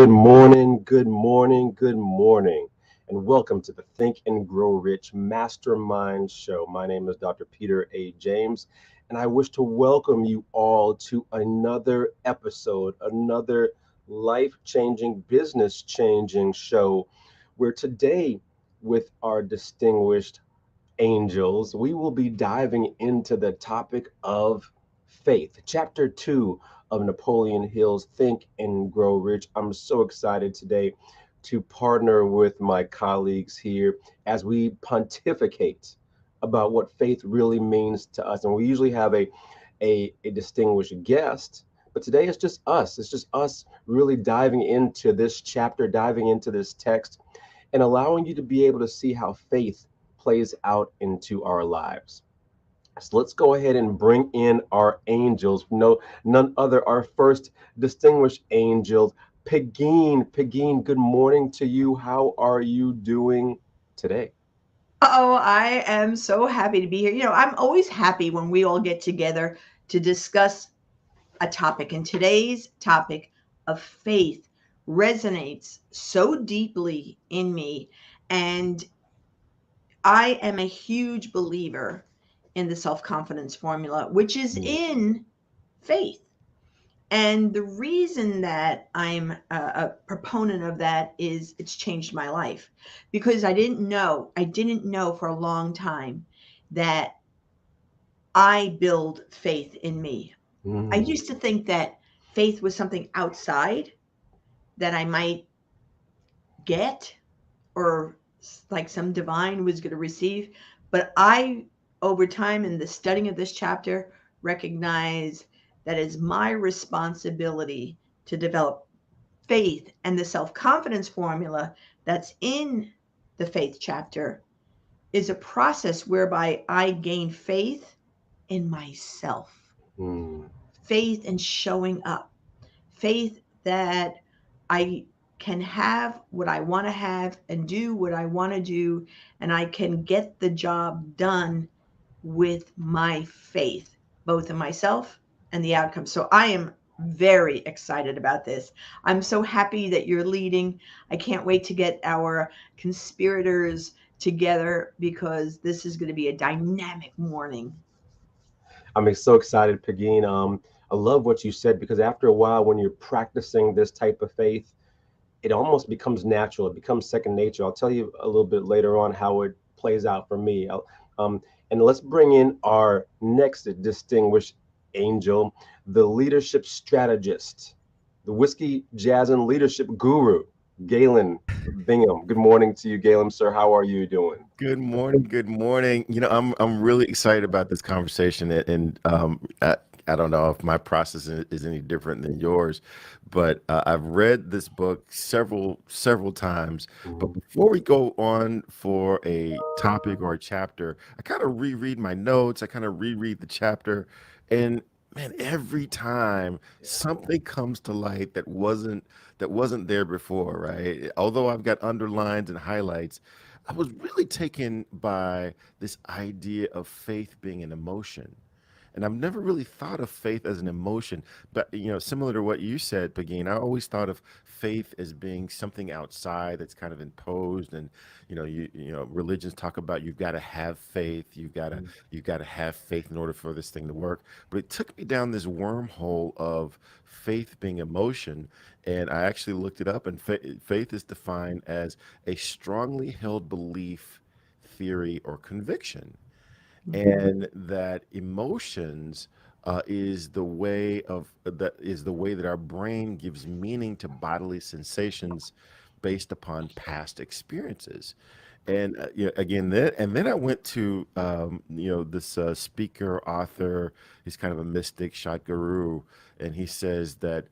Good morning, good morning, good morning, and welcome to the Think and Grow Rich MasterMind Show. My name is Dr. Peter A. James, and I wish to welcome you all to another episode, another life changing, business changing show, where today, with our distinguished angels, we will be diving into the topic of faith, chapter 2 of Napoleon Hill's Think and Grow Rich. I'm so excited today to partner with my colleagues here as we pontificate about what faith really means to us. And we usually have a distinguished guest, but today it's just us. It's just us really diving into this chapter, diving into this text, and allowing you to be able to see how faith plays out into our lives. So let's go ahead and bring in our angels. No, none other, our first distinguished angel, Pegeen. Pegeen, good morning to you. How are you doing today? Oh, I am so happy to be here. I'm always happy when we all get together to discuss a topic. And today's topic of faith resonates so deeply in me. And I am a huge believer in the self confidence formula, which is Mm, in faith. And the reason that I'm a proponent of that is it's changed my life because I didn't know for a long time that I build faith in me. I mm, used to think that faith was something outside that I might get or like some divine was going to receive. But I, over time in the studying of this chapter, recognize that it's my responsibility to develop faith, and the self confidence formula that's in the faith chapter is a process whereby I gain faith in myself, mm. faith in showing up, faith that I can have what I want to have and do what I want to do, and I can get the job done with my faith, both in myself and the outcome. So I am very excited about this. I'm so happy that you're leading. I can't wait to get our conspirators together because this is going to be a dynamic morning. I'm so excited, Pegeen. I love what you said because after a while, when you're practicing this type of faith, it almost becomes natural. It becomes second nature. I'll tell you a little bit later on how it plays out for me. Um, and let's bring in our next distinguished angel, the leadership strategist, the whiskey jazz and leadership guru, Galen Bingham. Good morning to you, Galen, sir. How are you doing? Good morning. Good morning. I'm really excited about this conversation, and I don't know if my process is any different than yours, but I've read this book several times. But Mhm. before we go on for a topic or a chapter, I kind of reread my notes. I kind of reread the chapter, and man, every time something comes to light that wasn't there before, right? Although I've got underlines and highlights, I was really taken by this idea of faith being an emotion. And I've never really thought of faith as an emotion, but similar to what you said, Pagine, I always thought of faith as being something outside that's kind of imposed. And religions talk about you've got to have faith, you've got to have faith in order for this thing to work. But it took me down this wormhole of faith being emotion, and I actually looked it up, and faith is defined as a strongly held belief, theory, or conviction, Mhm. and that emotions is the way that our brain gives meaning to bodily sensations based upon past experiences. And again, then I went to this speaker author. He's kind of a mystic, Shot Guru, and he says that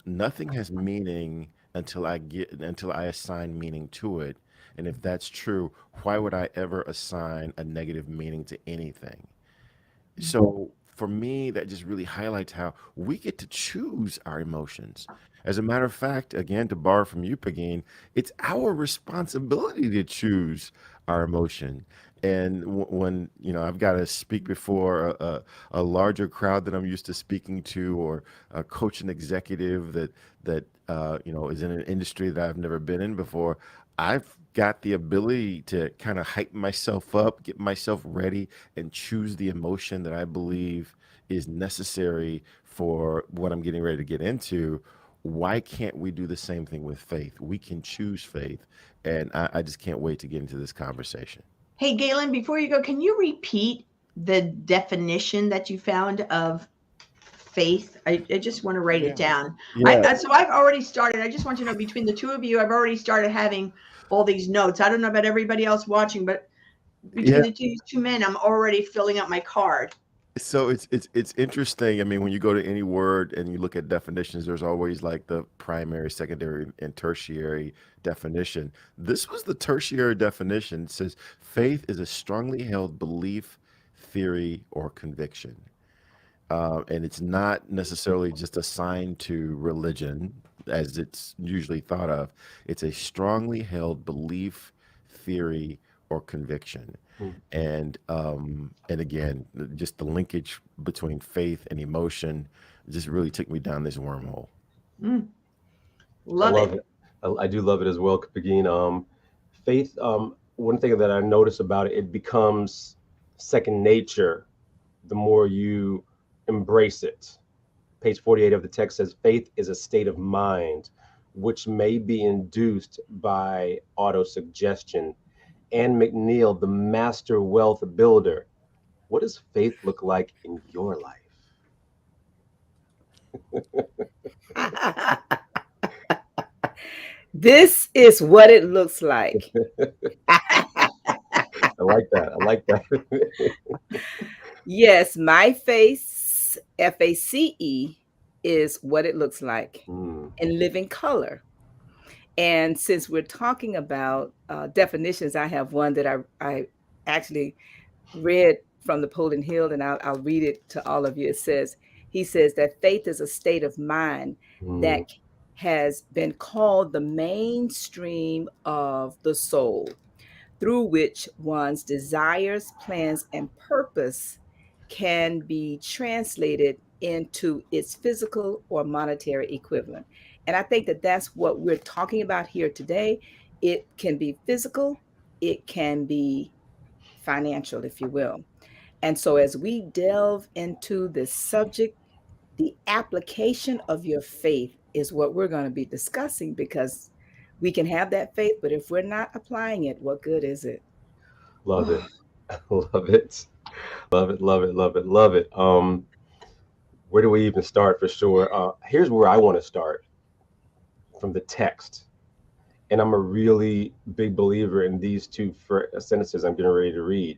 nothing has meaning until I assign meaning to it. And if that's true, why would I ever assign a negative meaning to anything? So for me, that just really highlights how we get to choose our emotions. As a matter of fact, again, to borrow from you, Pagine, it's our responsibility to choose our emotion. And when I've got to speak before a larger crowd that I'm used to speaking to, or a coach and executive that is in an industry that I've never been in before, I've got the ability to kind of hype myself up, get myself ready, and choose the emotion that I believe is necessary for what I'm getting ready to get into. Why can't we do the same thing with faith? We can choose faith, and I just can't wait to get into this conversation. Hey, Galen, before you go, can you repeat the definition that you found of faith? I just want to write it Yeah. down. Yeah. So I've already started. I just want you to know, between the two of you, I've already started having all these notes. I don't know about everybody else watching, but between Yeah. the two men, I'm already filling out my card. So it's interesting. I mean, when you go to any word and you look at definitions, there's always like the primary, secondary, and tertiary definition. This was the tertiary definition. It says faith is a strongly held belief, theory, or conviction. And it's not necessarily just assigned to religion as it's usually thought of. It's a strongly held belief, theory, or conviction. Mm. And again, just the linkage between faith and emotion just really took me down this wormhole. Mm, I love love it. it. I do love it as well, Begin. Faith. One thing that I notice about it, it becomes second nature the more you embrace it. Page 48 of the text says, faith is a state of mind which may be induced by autosuggestion. Anne McNeil, the master wealth builder. What does faith look like in your life? This is what it looks like. I like that. I like that. Yes, my face, FACE, is what it looks like Mm, in living color. And since we're talking about definitions, I have one that I actually read from Napoleon Hill, and I'll read it to all of you. He says that faith is a state of mind that mm, has been called the mainstream of the soul, through which one's desires, plans, and purpose can be translated into its physical or monetary equivalent. And I think that that's what we're talking about here today. It can be physical, it can be financial, if you will. And so, as we delve into this subject, the application of your faith is what we're going to be discussing, because we can have that faith, but if we're not applying it, what good is it? love it. Love it. Love it. Love it. Love it. Love it. Where do we even start for sure? Here's where I want to start from the text. And I'm a really big believer in these two sentences I'm getting ready to read.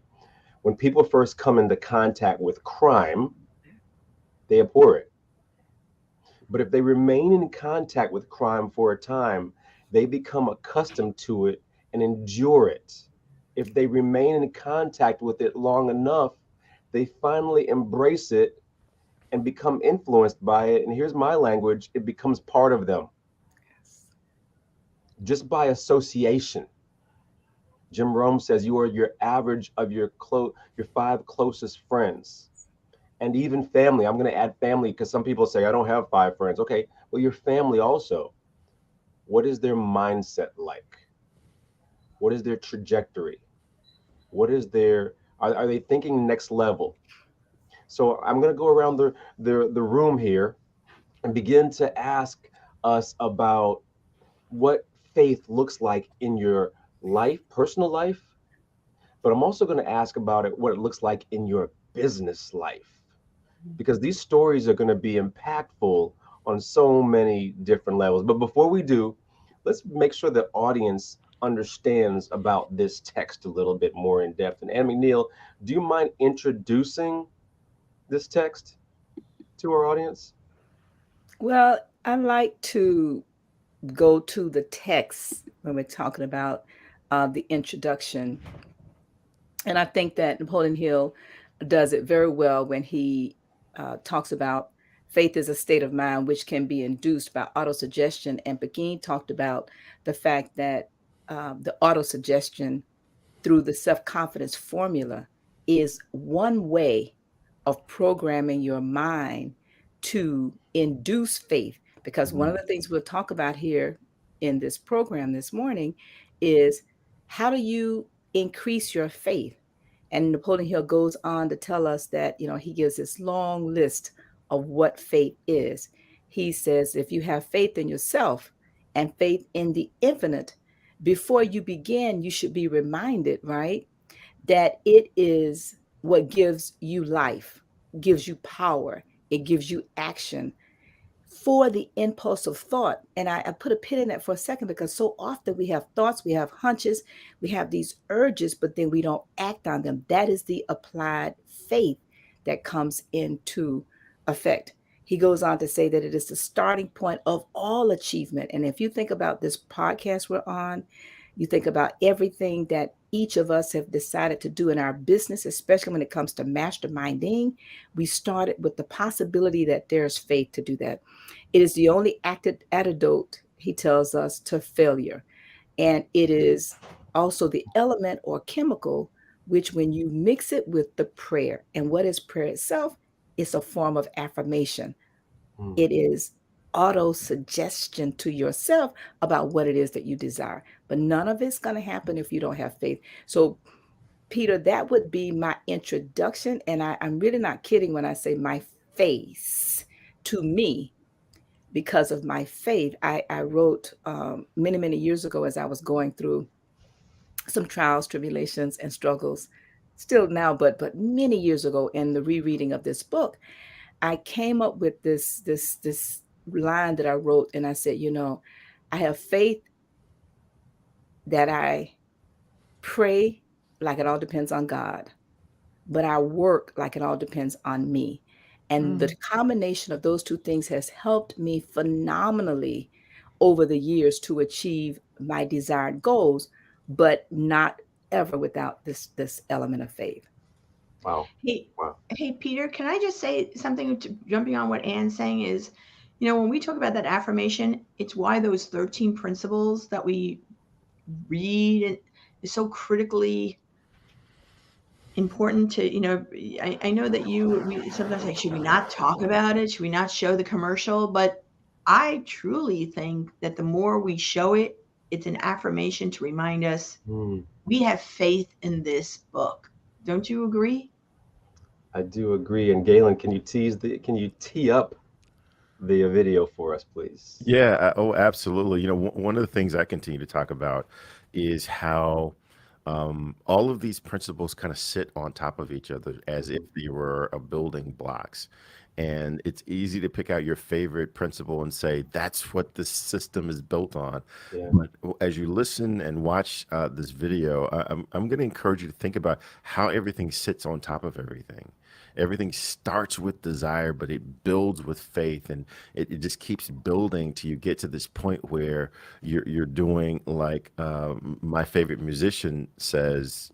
When people first come into contact with crime, they abhor it. But if they remain in contact with crime for a time, they become accustomed to it and endure it. If they remain in contact with it long enough, they finally embrace it and become influenced by it. And here's my language, it becomes part of them just by association. Jim Rome says you are your average of your five closest friends. And even family. I'm going to add family because some people say I don't have five friends. Okay, well, your family also. What is their mindset like? What is their trajectory? What is are they thinking next level? So I'm going to go around the room here and begin to ask us about what faith looks like in your life, personal life, but I'm also going to ask about what it looks like in your business life, because these stories are going to be impactful on so many different levels. But before we do, let's make sure the audience understands about this text a little bit more in depth. And Anne McNeil, do you mind introducing this text to our audience? Well, I like to go to the text when we're talking about the introduction. And I think that Napoleon Hill does it very well when he talks about faith is a state of mind which can be induced by autosuggestion. And Begin talked about the fact that the autosuggestion through the self-confidence formula is one way of programming your mind to induce faith. Because one of the things we'll talk about here in this program this morning is how do you increase your faith? And Napoleon Hill goes on to tell us that, he gives this long list of what faith is. He says, if you have faith in yourself and faith in the infinite, before you begin, you should be reminded, right, that it is what gives you life, gives you power, it gives you action for the impulse of thought. And I put a pin in that for a second, because so often we have thoughts, we have hunches, we have these urges, but then we don't act on them. That is the applied faith that comes into effect. He goes on to say that it is the starting point of all achievement. And if you think about this podcast we're on, you think about everything that each of us have decided to do in our business, especially when it comes to masterminding, we started with the possibility that there's faith to do that. It is the only antidote, he tells us, to failure. And it is also the element or chemical, which when you mix it with the prayer, and what is prayer itself? It's a form of affirmation. It is auto-suggestion to yourself about what it is that you desire. But none of it's going to happen if you don't have faith. So, Peter, that would be my introduction. And I'm really not kidding when I say my face to me. Because of my faith, I wrote many, many years ago, as I was going through some trials, tribulations, and struggles, still now, but many years ago, in the rereading of this book, I came up with this line that I wrote, and I said, I have faith that I pray like it all depends on God, but I work like it all depends on me. And the combination of those two things has helped me phenomenally over the years to achieve my desired goals, but not ever without this element of faith. Wow. Hey, Peter, can I just say something, jumping on what Anne's saying is, when we talk about that affirmation, it's why those 13 principles that we read is so critically important to, I know that we sometimes like, should we not talk about it? Should we not show the commercial? But I truly think that the more we show it, it's an affirmation to remind us we have faith in this book. Don't you agree? I do agree. And Galen, can you tee up the video for us, please? Yeah. Oh, absolutely. One of the things I continue to talk about is how all of these principles kind of sit on top of each other as if they were building blocks. And it's easy to pick out your favorite principle and say, that's what this system is built on. Yeah. But as you listen and watch this video, I'm going to encourage you to think about how everything sits on top of everything. Everything starts with desire, but it builds with faith, and it just keeps building till you get to this point where you're doing like my favorite musician says,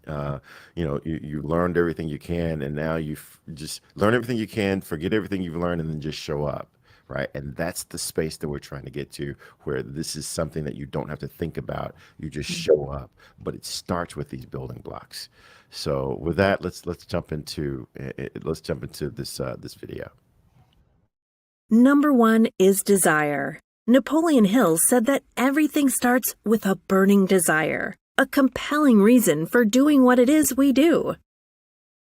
you learned everything you can, and now you just learn everything you can, forget everything you've learned, and then just show up. Right. And that's the space that we're trying to get to, where this is something that you don't have to think about. You just show up, but it starts with these building blocks. So with that, let's jump into this video. Number 1 is desire. Napoleon Hill said that everything starts with a burning desire, a compelling reason for doing what it is we do.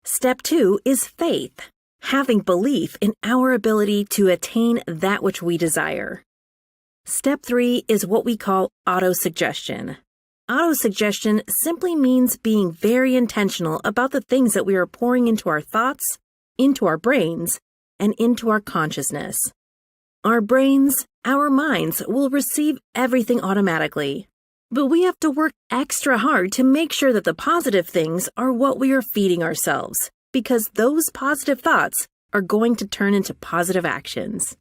Step 2 is faith. Having belief in our ability to attain that which we desire. Step 3 is what we call autosuggestion. Autosuggestion simply means being very intentional about the things that we are pouring into our thoughts, into our brains, and into our consciousness. Our brains, our minds will receive everything automatically, but we have to work extra hard to make sure that the positive things are what we are feeding ourselves, because those positive thoughts are going to turn into positive actions.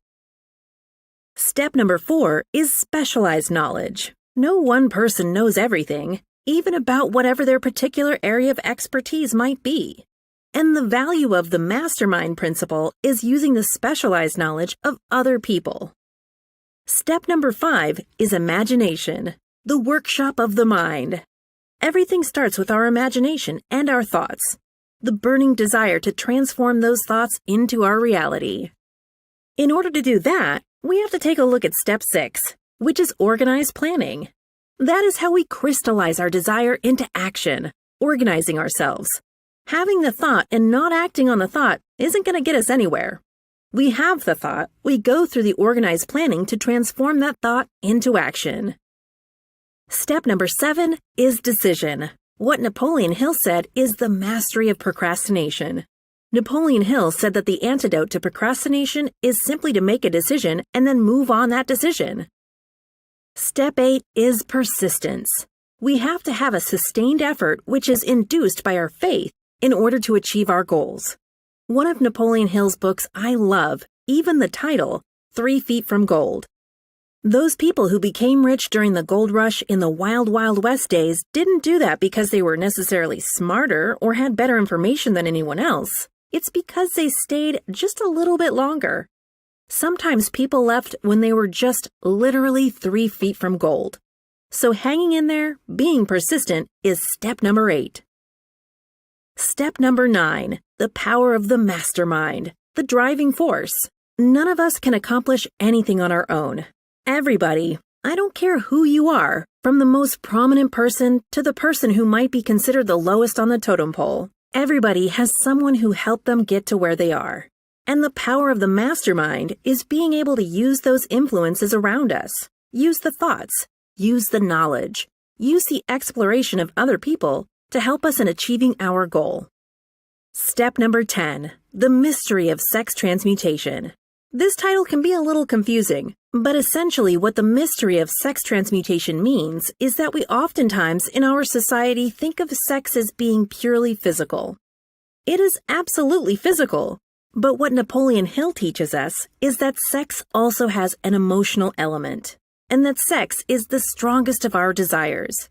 Step number 4 is specialized knowledge. No one person knows everything, even about whatever their particular area of expertise might be. And the value of the MasterMind principle is using the specialized knowledge of other people. Step number 5 is imagination, the workshop of the mind. everything starts with our imagination and our thoughts, the burning desire to transform those thoughts into our reality. In order to do that, we have to take a look at step 6, which is organized planning. That is how we crystallize our desire into action, organizing ourselves. Having the thought and not acting on the thought isn't going to get us anywhere. We have the thought, we go through the organized planning to transform that thought into action. Step number 7 is decision. What Napoleon Hill said is the mastery of procrastination. Napoleon Hill said that the antidote to procrastination is simply to make a decision and then move on that decision. Step 8 is persistence. We have to have a sustained effort which is induced by our faith in order to achieve our goals. One of Napoleon Hill's books I love, even the title, 3 Feet from Gold. Those people who became rich during the gold rush in the Wild Wild West days didn't do that because they were necessarily smarter or had better information than anyone else. It's because they stayed just a little bit longer. Sometimes people left when they were just literally 3 feet from gold. So hanging in there, being persistent, is step number 8. Step number 9, the power of the mastermind, the driving force. None of us can accomplish anything on our own. Everybody, I don't care who you are, from the most prominent person to the person who might be considered the lowest on the totem pole, everybody has someone who helped them get to where they are. And the power of the mastermind is being able to use those influences around us, use the thoughts, use the knowledge, use the exploration of other people to help us in achieving our goal. Step number 10, the mystery of sex transmutation. This title can be a little confusing, but essentially what the mystery of sex transmutation means is that we oftentimes in our society think of sex as being purely physical. It is absolutely physical, but what Napoleon Hill teaches us is that sex also has an emotional element, and that sex is the strongest of our desires.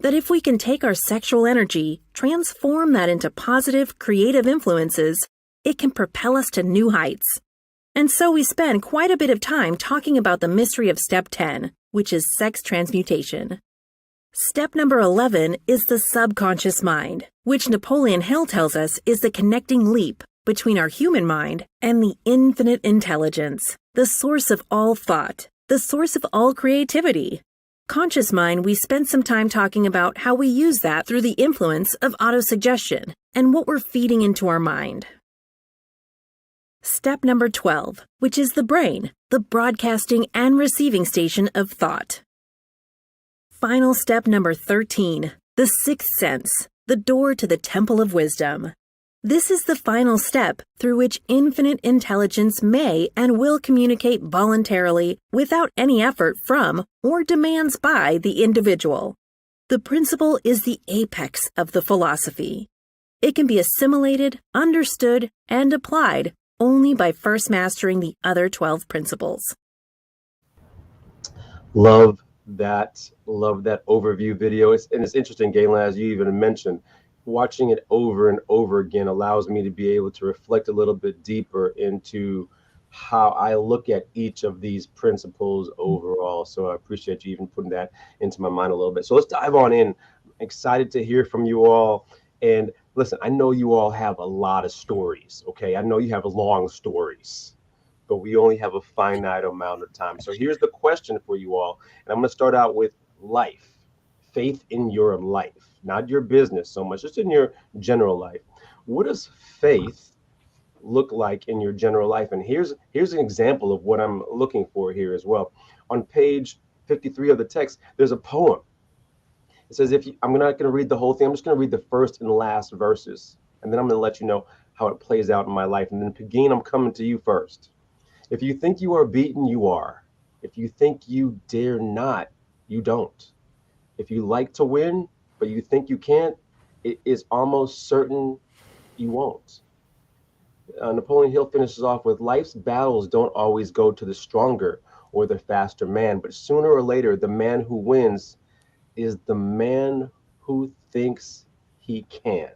That if we can take our sexual energy, transform that into positive, creative influences, it can propel us to new heights. And so we spend quite a bit of time talking about the mystery of step 10, which is sex transmutation. Step number 11 is the subconscious mind, which Napoleon Hill tells us is the connecting leap between our human mind and the infinite intelligence, the source of all thought, the source of all creativity. Conscious mind, we spent some time talking about how we use that through the influence of autosuggestion and what we're feeding into our mind. Step number 12, which is the brain, the broadcasting and receiving station of thought. Final step number 13, the sixth sense, the door to the temple of wisdom. This is the final step through which infinite intelligence may and will communicate voluntarily without any effort from or demands by the individual. The principle is the apex of the philosophy. It can be assimilated, understood, and applied only by first mastering the other 12 principles. Love that overview video. And it's interesting, Galen, as you even mentioned, watching it over and over again allows me to be able to reflect a little bit deeper into how I look at each of these principles overall. So I appreciate you even putting that into my mind a little bit. So let's dive on in. I'm excited to hear from you all. And listen, I know you all have a lot of stories, okay? I know you have long stories, but we only have a finite amount of time. So here's the question for you all. And I'm going to start out with life, faith in your life, not your business so much, just in your general life. What does faith look like in your general life? And here's an example of what I'm looking for here as well. On page 53 of the text, there's a poem. It says, I'm not going to read the whole thing. I'm just going to read the first and last verses. And then I'm going to let you know how it plays out in my life. And then Pagine, I'm coming to you first. If you think you are beaten, you are. If you think you dare not, you don't. If you like to win, but you think you can't, it is almost certain you won't. Napoleon Hill finishes off with, life's battles don't always go to the stronger or the faster man, but sooner or later, the man who wins is the man who thinks he can.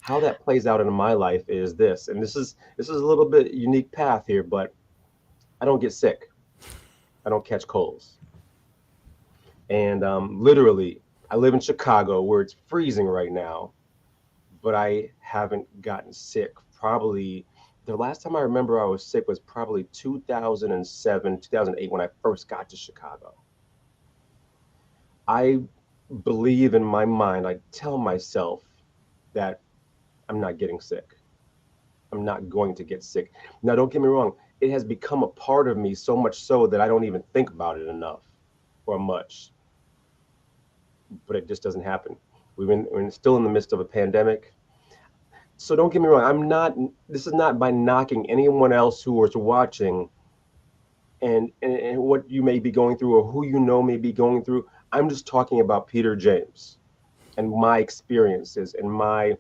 How that plays out in my life is this, and this is a little bit unique path here, but I don't get sick. I don't catch colds. And literally, I live in Chicago where it's freezing right now, but I haven't gotten sick. Probably the last time I remember I was sick was probably 2007, 2008 when I first got to Chicago. I believe in my mind, I tell myself that I'm not getting sick. I'm not going to get sick. Now, don't get me wrong, it has become a part of me so much so that I don't even think about it enough or much, but it just doesn't happen. We're still in the midst of a pandemic. So don't get me wrong, this is not by knocking anyone else who is watching and what you may be going through or who you know may be going through. I'm just talking about Peter James and my experiences and my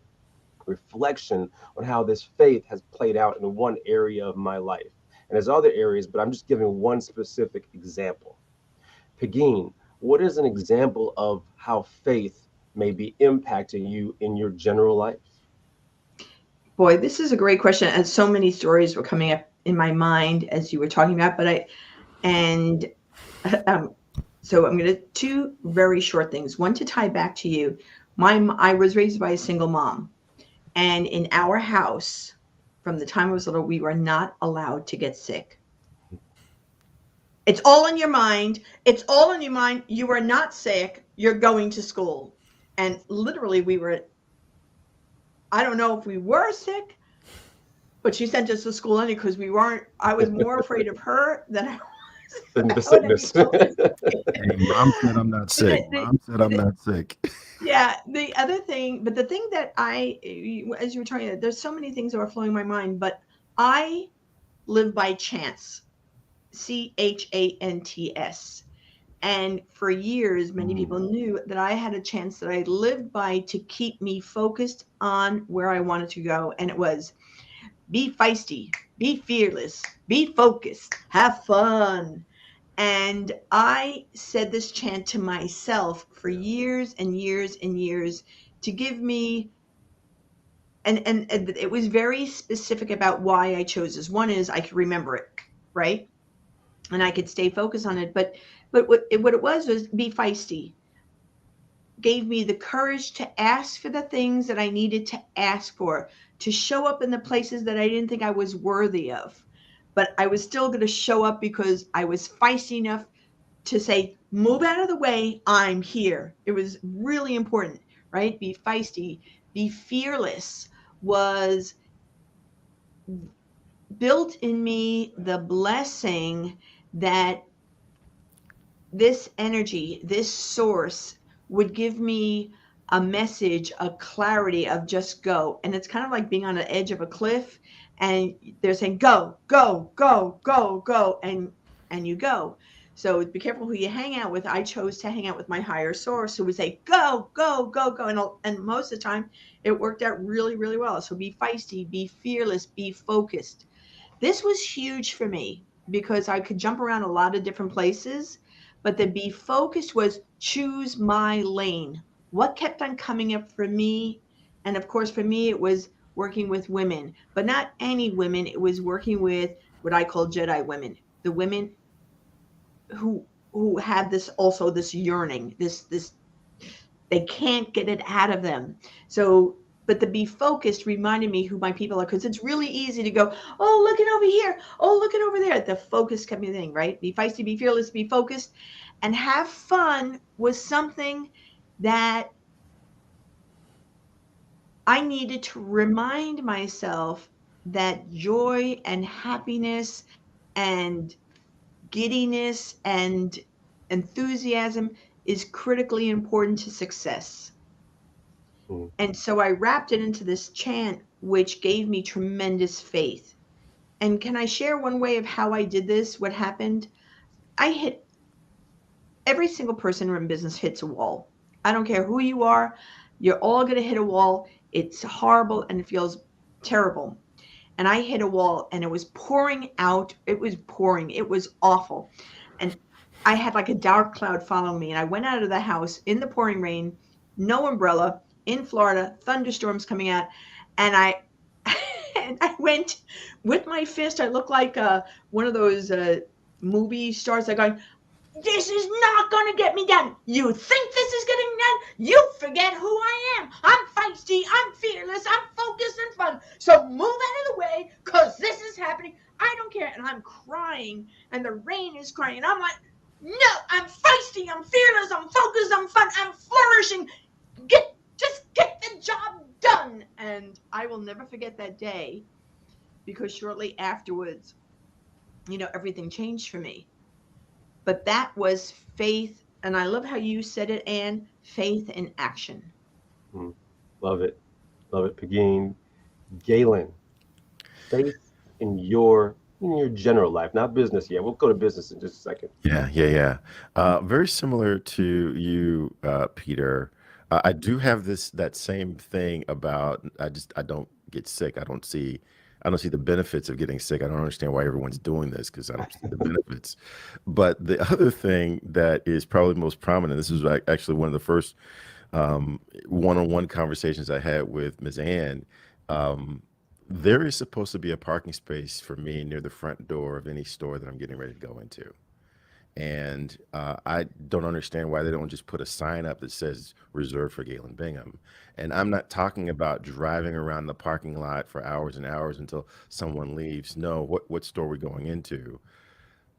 reflection on how this faith has played out in one area of my life. And there's other areas, but I'm just giving one specific example. Pegeen, what is an example of how faith may be impacting you in your general life? Boy, this is a great question. And so many stories were coming up in my mind as you were talking about, so I'm going to two very short things. One to tie back to you. I was raised by a single mom, and in our house, from the time I was little, we were not allowed to get sick. It's all in your mind. It's all in your mind. You are not sick. You're going to school. And literally I don't know if we were sick, but she sent us to school anyway because we weren't. I was more afraid of her than I The was sickness. Hey, Mom said I'm not sick. Mom said I'm not sick. Yeah, the other thing, but the thing that as you were talking, there's so many things that are flowing in my mind, but I live by chance, CHANTS. And for years, many people knew that I had a chance that I lived by to keep me focused on where I wanted to go. And it was be feisty, be fearless, be focused, have fun. And I said this chant to myself for years and years and years to give me, and it was very specific about why I chose this. One is I could remember it, right? And I could stay focused on it. But what it was be feisty. Gave me the courage to ask for the things that I needed to ask for, to show up in the places that I didn't think I was worthy of. But I was still going to show up because I was feisty enough to say, move out of the way, I'm here. It was really important, right? Be feisty, be fearless was built in me the blessing that this energy, this source would give me a message, a clarity of just go. And it's kind of like being on the edge of a cliff and they're saying, go, go, go, go, go. And you go. So be careful who you hang out with. I chose to hang out with my higher source who would say, go, go, go, go. And most of the time it worked out really, really well. So be feisty, be fearless, be focused. This was huge for me because I could jump around a lot of different places, but the be focused was choose my lane. What kept on coming up for me? And of course, for me, it was working with women, but not any women. It was working with what I call Jedi women, the women who have this yearning, this they can't get it out of them. So, but the be focused reminded me who my people are, because it's really easy to go, oh, look at over here, oh, look at over there. The focus kept me thing, right? Be feisty, be fearless, be focused, and have fun was something that I needed to remind myself that joy and happiness and giddiness and enthusiasm is critically important to success. And so I wrapped it into this chant, which gave me tremendous faith. And can I share one way of how I did this? What happened? Every single person in business hits a wall. I don't care who you are. You're all going to hit a wall. It's horrible and it feels terrible. And I hit a wall and it was pouring out. It was pouring. It was awful. And I had like a dark cloud following me. And I went out of the house in the pouring rain, no umbrella, in Florida, thunderstorms coming out. And I went with my fist. I looked like one of those movie stars. I going, This is not going to get me done. You think this is getting done? You forget who I am. I'm feisty. I'm fearless. I'm focused and fun. So move out of the way because this is happening. I don't care. And I'm crying and the rain is crying. And I'm like, no, I'm feisty. I'm fearless. I'm focused. I'm fun. I'm flourishing. Just get the job done. And I will never forget that day because shortly afterwards, everything changed for me. But that was faith. And I love how you said it, Anne, faith in action. Mm, love it. Love it, Pegeen. Galen, faith in your general life, not business yet. We'll go to business in just a second. Yeah. Very similar to you, Peter. I do have that same thing about I don't get sick. I don't see the benefits of getting sick. I don't understand why everyone's doing this because I don't see the benefits. But the other thing that is probably most prominent, this is actually one of the first one-on-one conversations I had with Ms. Ann. Um, there is supposed to be a parking space for me near the front door of any store that I'm getting ready to go into. And I don't understand why they don't just put a sign up that says reserved for Galen Bingham. And I'm not talking about driving around the parking lot for hours and hours until someone leaves. No, what store we're going into?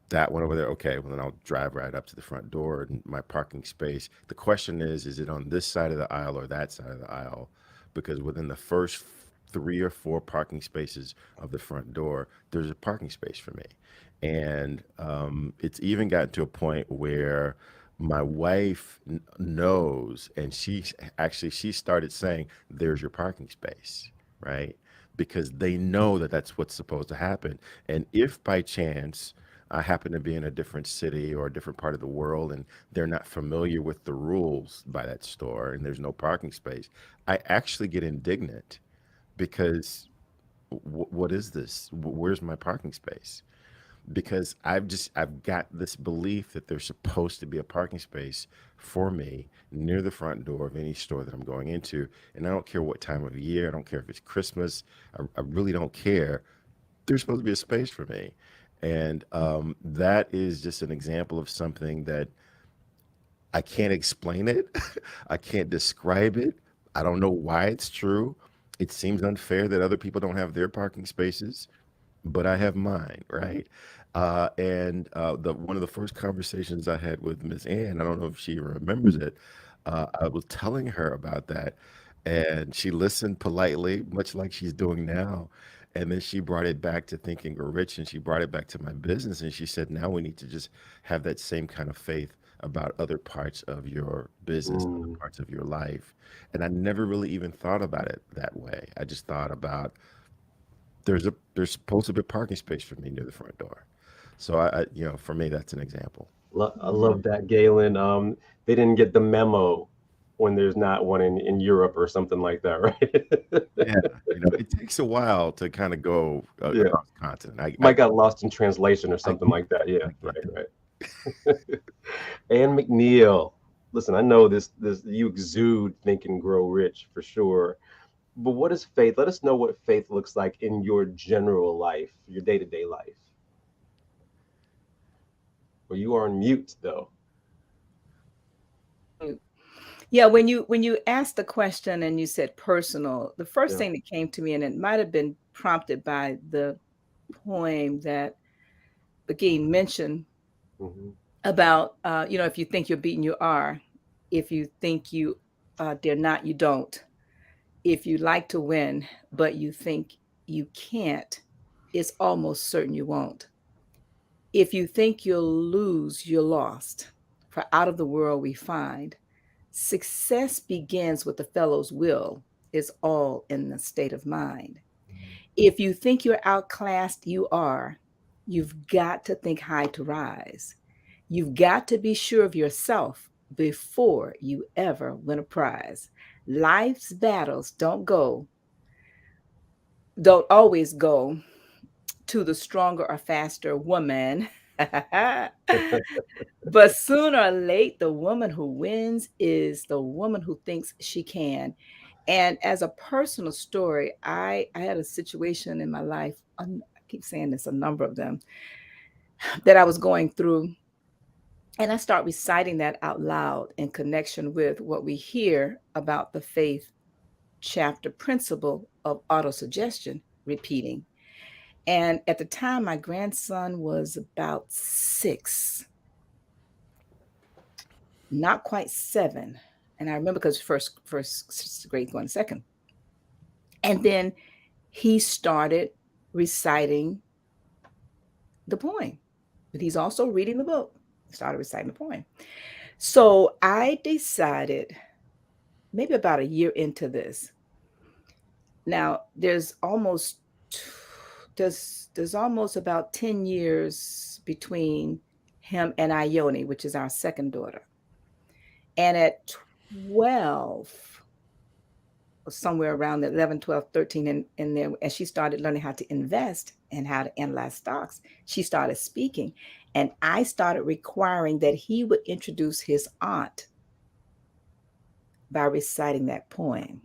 That one over there. Okay, well then I'll drive right up to the front door and my parking space. The question is it on this side of the aisle or that side of the aisle? Because within the first 3 or 4 parking spaces of the front door, there's a parking space for me. And it's even gotten to a point where my wife knows, and she started saying, "There's your parking space," right? Because they know that that's what's supposed to happen. And if by chance I happen to be in a different city or a different part of the world and they're not familiar with the rules by that store and there's no parking space, I actually get indignant because what is this? Where's my parking space? Because I've got this belief that there's supposed to be a parking space for me near the front door of any store that I'm going into, and I don't care what time of year. I don't care if it's Christmas. I really don't care. There's supposed to be a space for me, and that is just an example of something that I can't explain it. I can't describe it. I don't know why it's true. It seems unfair that other people don't have their parking spaces, but I have mine, right? And the one of the first conversations I had with Miss Ann, I don't know if she remembers it. I was telling her about that, and she listened politely, much like she's doing now. And then she brought it back to Think and Grow Rich, and she brought it back to my business, and she said, "Now we need to just have that same kind of faith about other parts of your business, other Mm, parts of your life." And I never really even thought about it that way. I just thought about there's supposed to be a parking space for me near the front door. So for me, that's an example. I love that, Galen. They didn't get the memo when there's not one in Europe or something like that, right? Yeah, it takes a while to kind of go Yeah. across the continent. Might got lost in translation or I something get like that. Yeah, I get that. right. Ann McNeil. Listen, I know this you exude Think and Grow Rich for sure. But what is faith? Let us know what faith looks like in your general life, your day-to-day life. Well, you are on mute though. Yeah, when you asked the question and you said personal, the first Yeah. thing that came to me, and it might have been prompted by the poem that Begin mentioned Hmm. about, if you think you're beaten, you are. If you think you dare not, you don't. If you like to win, but you think you can't, it's almost certain you won't. If you think you'll lose, you're lost. For out of the world we find success begins with the fellow's will, is all in the state of mind. If you think you're outclassed, you are. You've got to think high to rise. You've got to be sure of yourself before you ever win a prize. Life's battles don't always go to the stronger or faster woman. But sooner or late, the woman who wins is the woman who thinks she can. And as a personal story, I had a situation in my life, I keep saying this, a number of them, that I was going through. And I start reciting that out loud in connection with what we hear about the faith chapter principle of autosuggestion repeating. And at the time, my grandson was about 6, not quite 7. And I remember because first grade going second. And then he started reciting the poem, but he's also reading the book. He started reciting the poem. So I decided, maybe about a year into this. Now there's almost about 10 years between him and Ione, which is our second daughter. And at 12, somewhere around 11, 12, 13 in there, as she started learning how to invest and how to analyze stocks, she started speaking. And I started requiring that he would introduce his aunt by reciting that poem.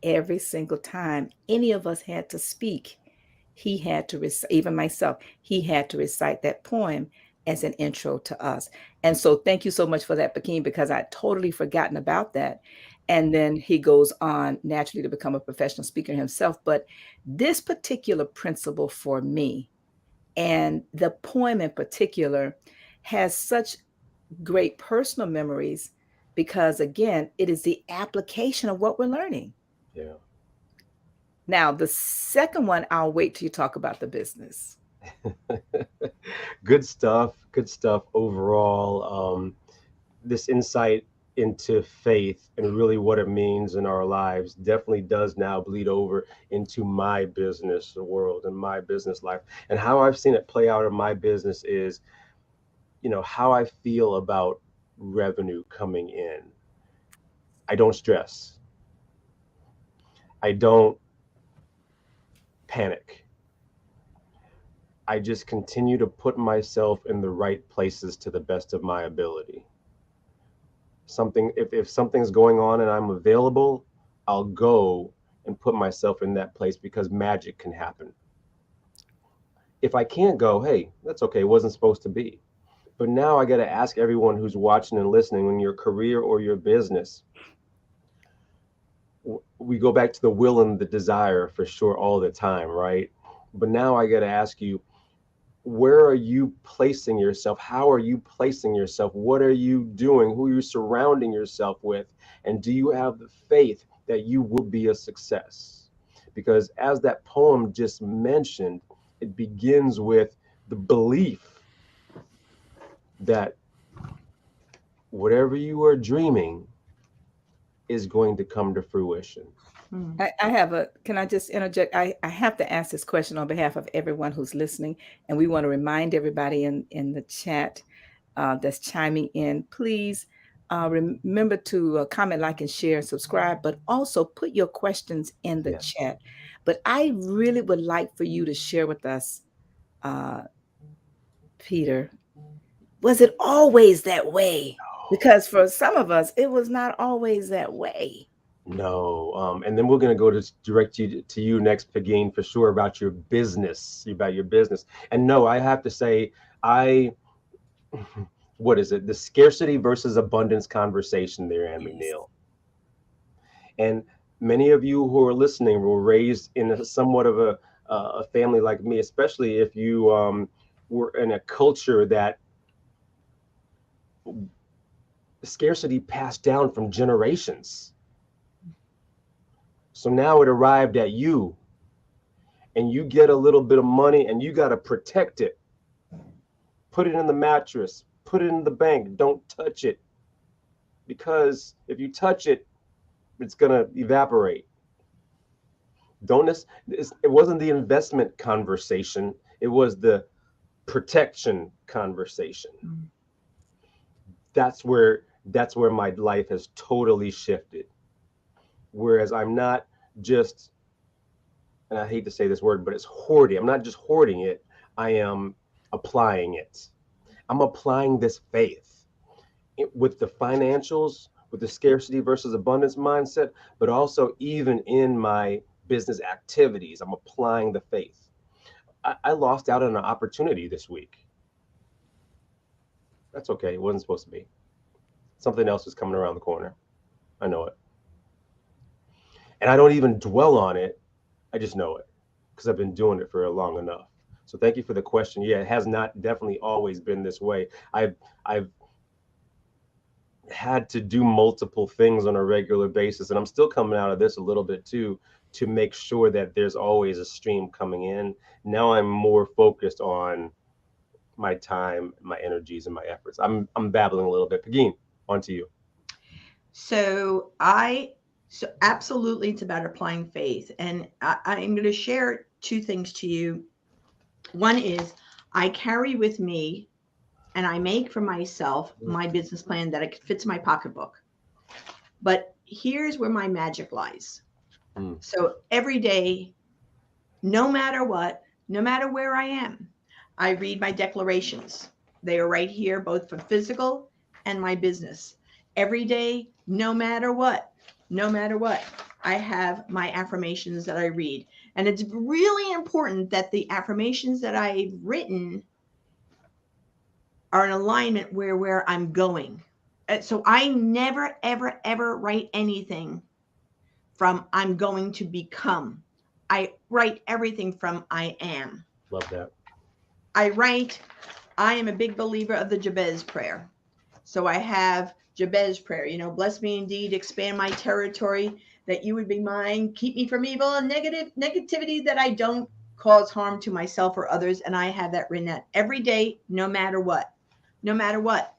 Every single time any of us had to speak, he had to recite, even myself, he had to recite that poem as an intro to us. And so thank you so much for that, Bakeem, because I'd totally forgotten about that. And then he goes on naturally to become a professional speaker himself. But this particular principle for me, and the poem in particular, has such great personal memories because, again, it is the application of what we're learning. Yeah. Now, the second one, I'll wait till you talk about the business. Good stuff. Good stuff overall. This insight into faith and really what it means in our lives definitely does now bleed over into my business world and my business life. And how I've seen it play out in my business is, how I feel about revenue coming in. I don't stress. I don't panic. I just continue to put myself in the right places to the best of my ability. If something's going on and I'm available, I'll go and put myself in that place because magic can happen. If I can't go, hey, that's okay. It wasn't supposed to be. But now I got to ask everyone who's watching and listening, in your career or your business, we go back to the will and the desire for sure all the time, right? But now I got to ask you, where are you placing yourself? How are you placing yourself? What are you doing? Who are you surrounding yourself with? And do you have the faith that you will be a success? Because as that poem just mentioned, it begins with the belief that whatever you are dreaming is going to come to fruition. Can I just interject? I have to ask this question on behalf of everyone who's listening. And we want to remind everybody in the chat that's chiming in, please remember to comment, like, and share, and subscribe, but also put your questions in the chat. But I really would like for you to share with us, Peter, was it always that way? Because for some of us, it was not always that way. No, and then we're going to go direct you to you next, Pagine, for sure about your business. And no, I have to say, what is it? The scarcity versus abundance conversation there, Anne McNeil. And many of you who are listening were raised in somewhat of a family like me, especially if you were in a culture that scarcity passed down from generations. So now it arrived at you, and you get a little bit of money and you got to protect it. Put it in the mattress, put it in the bank, don't touch it. Because if you touch it, it's going to evaporate. It wasn't the investment conversation, it was the protection conversation. That's where my life has totally shifted. Whereas I'm not just, and I hate to say this word, but it's hoarding. I'm not just hoarding it, I am applying it. I'm applying this faith with the financials, with the scarcity versus abundance mindset, but also even in my business activities, I'm applying the faith. I lost out on an opportunity this week. That's okay. It wasn't supposed to be. Something else is coming around the corner. I know it. And I don't even dwell on it. I just know it because I've been doing it for long enough. So thank you for the question. Yeah, it has not definitely always been this way. I've had to do multiple things on a regular basis, and I'm still coming out of this a little bit too, to make sure that there's always a stream coming in. Now I'm more focused on my time, my energies, and my efforts. I'm babbling a little bit. Pagine, on to you. So absolutely, it's about applying faith. And I'm going to share two things to you. One is I carry with me and I make for myself my business plan that it fits my pocketbook. But here's where my magic lies. So every day, no matter what, no matter where I am, I read my declarations. They are right here, both for physical and my business. Every day, no matter what, I have my affirmations that I read. And it's really important that the affirmations that I've written are in alignment where I'm going. So I never, ever, ever write anything from I'm going to become. I write everything from I am. Love that. I am a big believer of the Jabez prayer. So I have Jabez prayer, bless me indeed, expand my territory, that you would be mine, keep me from evil and negativity, that I don't cause harm to myself or others. And I have that written out every day, no matter what. No matter what.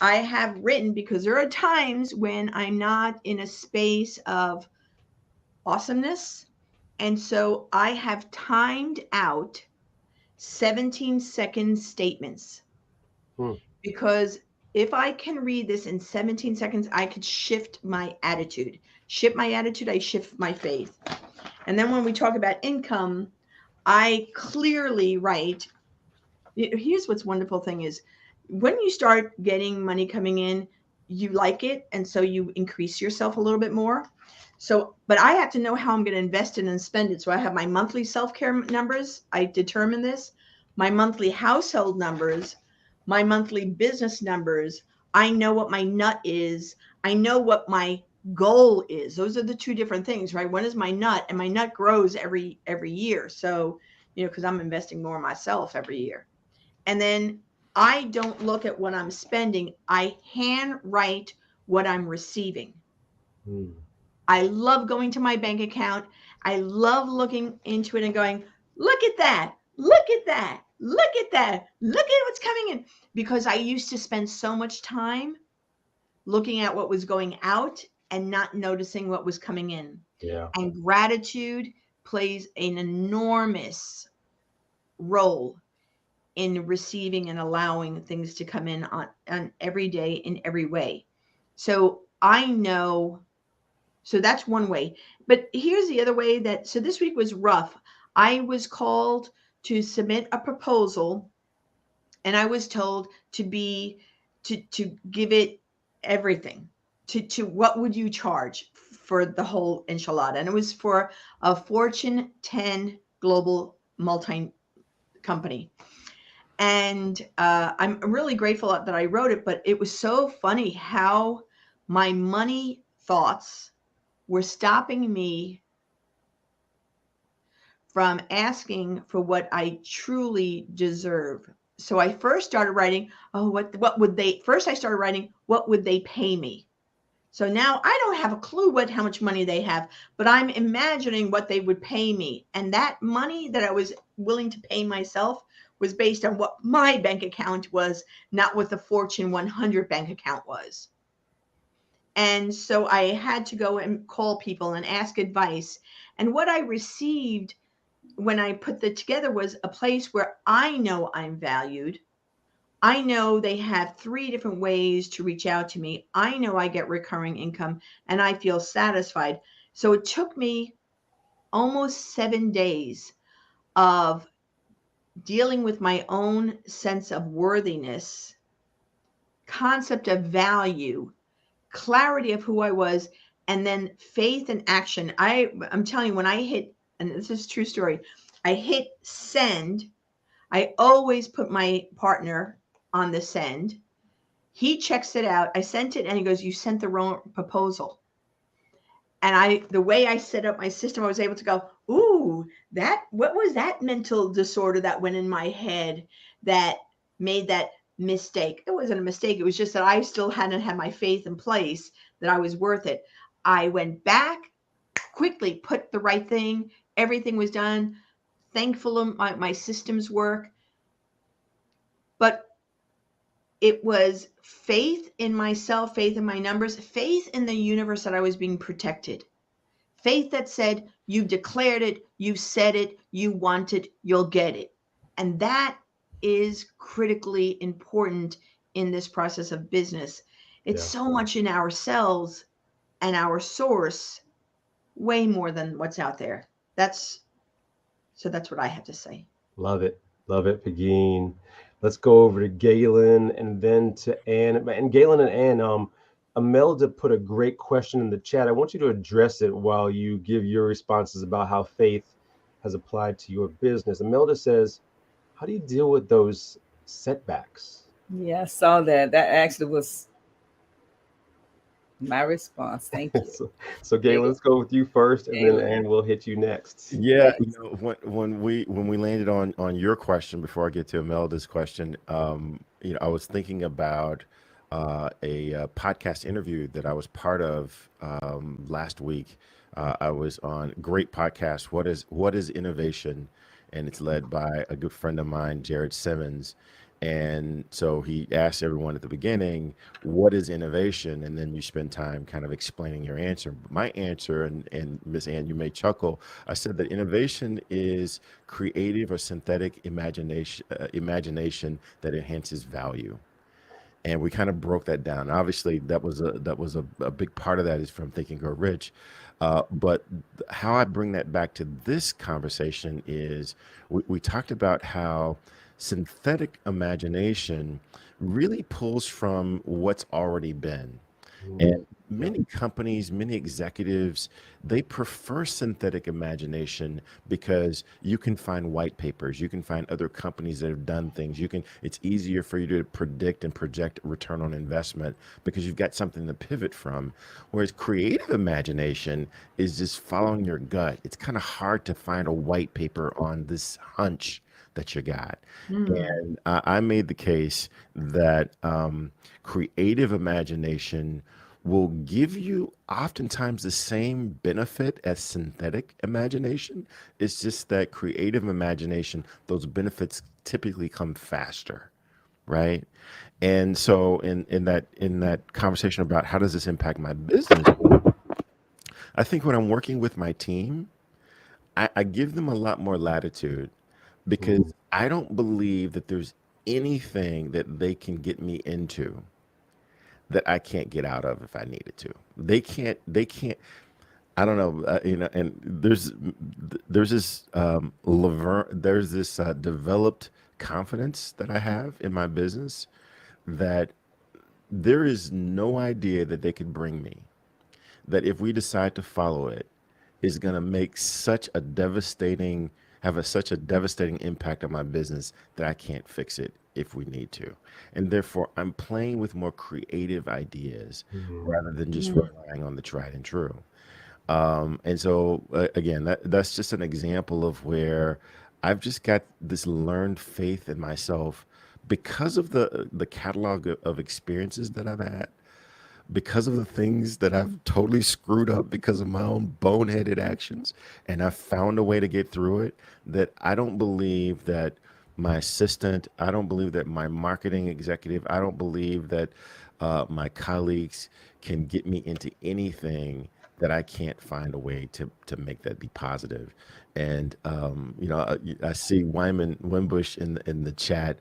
I have written, because there are times when I'm not in a space of awesomeness. And so I have timed out 17-second statements. Because if I can read this in 17 seconds, I could shift my attitude. Shift my attitude, I shift my faith. And then when we talk about income, I clearly write. Here's what's wonderful thing is, when you start getting money coming in, you like it, and so you increase yourself a little bit more. So, but I have to know how I'm going to invest it and spend it. So I have my monthly self-care numbers. I determine this, my monthly household numbers, my monthly business numbers. I know what my nut is. I know what my goal is. Those are the two different things, right? One is my nut, and my nut grows every year. So, because I'm investing more in myself every year. And then I don't look at what I'm spending. I handwrite what I'm receiving. I love going to my bank account. I love looking into it and going, look at that, look at that, look at that, look at what's coming in. Because I used to spend so much time looking at what was going out and not noticing what was coming in. Yeah. And gratitude plays an enormous role in receiving and allowing things to come in on every day in every way. So I know, so that's one way. But here's the other way so this week was rough. I was called to submit a proposal, and I was told to give it everything. To what would you charge for the whole enchilada? And it was for a Fortune 10 global multi company. And I'm really grateful that I wrote it, but it was so funny how my money thoughts were stopping me from asking for what I truly deserve. So I first started writing, I started writing, what would they pay me? So now I don't have a clue how much money they have, but I'm imagining what they would pay me. And that money that I was willing to pay myself was based on what my bank account was, not what the Fortune 100 bank account was. And so I had to go and call people and ask advice. And what I received when I put that together was a place where I know I'm valued. I know they have 3 different ways to reach out to me. I know I get recurring income, and I feel satisfied. So it took me almost 7 days of dealing with my own sense of worthiness, concept of value, clarity of who I was, and then faith and action. I'm telling you, when I hit, and this is a true story, I hit send. I always put my partner on the send. He checks it out. I sent it and he goes, "You sent the wrong proposal." And the way I set up my system, I was able to go, "Ooh, what was that mental disorder that went in my head that made that mistake?" It wasn't a mistake. It was just that I still hadn't had my faith in place that I was worth it. I went back, quickly put the right thing. Everything was done. Thankful of my systems work. But it was faith in myself, faith in my numbers, faith in the universe that I was being protected. Faith that said, "You declared it, you said it, you want it, you'll get it." And that is critically important in this process of business. It's Yeah. so much in ourselves and our source, way more than what's out there. That's what I have to say. Love it. Love it, Pegeen. Let's go over to Galen and then to Ann. And Galen and Ann, Imelda put a great question in the chat. I want you to address it while you give your responses about how faith has applied to your business. Imelda says, how do you deal with those setbacks? Yeah, I saw that. That actually was my response. Thank you. So Galen, let's go with you first, and then Galen. Ann will hit you next. Yeah, Yes. when we landed on your question before I get to Imelda's question, I was thinking about a podcast interview that I was part of last week. I was on great podcast. What is innovation? And it's led by a good friend of mine, Jared Simmons. And so he asked everyone at the beginning, what is innovation? And then you spend time kind of explaining your answer. My answer, and Miss Ann, you may chuckle, I said that innovation is creative or synthetic imagination that enhances value. And we kind of broke that down. Obviously, that was a big part of that is from Think and Grow Rich. But how I bring that back to this conversation is we talked about how synthetic imagination really pulls from what's already been. And many companies, many executives, they prefer synthetic imagination because you can find white papers, you can find other companies that have done things. It's easier for you to predict and project return on investment because you've got something to pivot from. Whereas creative imagination is just following your gut. It's kind of hard to find a white paper on this hunch that you got. And I made the case that creative imagination will give you oftentimes the same benefit as synthetic imagination. It's just that creative imagination, those benefits typically come faster, right? And so in that conversation about how does this impact my business, I think when I'm working with my team, I give them a lot more latitude because I don't believe that there's anything that they can get me into that I can't get out of if I needed to. They can't, I don't know, and there's this developed confidence that I have in my business that there is no idea that they could bring me that if we decide to follow it is going to make such a devastating impact on my business that I can't fix it if we need to. And therefore, I'm playing with more creative ideas rather than just relying on the tried and true. And so, again, that's just an example of where I've just got this learned faith in myself because of the catalog of experiences that I've had, because of the things that I've totally screwed up because of my own boneheaded actions, and I've found a way to get through it, that I don't believe that my assistant, I don't believe that my marketing executive, I don't believe that my colleagues can get me into anything that I can't find a way to make that be positive. And I see Wyman Wimbush in the chat,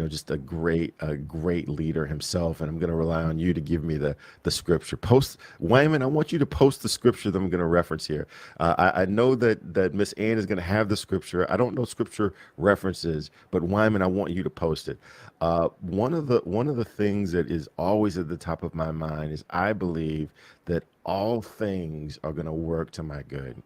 just a great leader himself. And I'm going to rely on you to give me the scripture. Post Wyman, I want you to post the scripture that I'm going to reference here. I know that Miss Ann is going to have the scripture. I don't know scripture references, but Wyman, I want you to post it. One of the things that is always at the top of my mind is I believe that all things are going to work to my good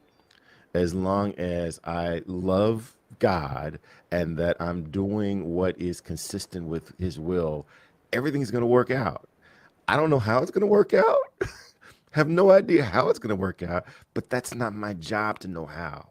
as long as I love God and that I'm doing what is consistent with his will. everything's going to work out. I don't know how it's going to work out. Have no idea how it's going to work out, but that's not my job to know how.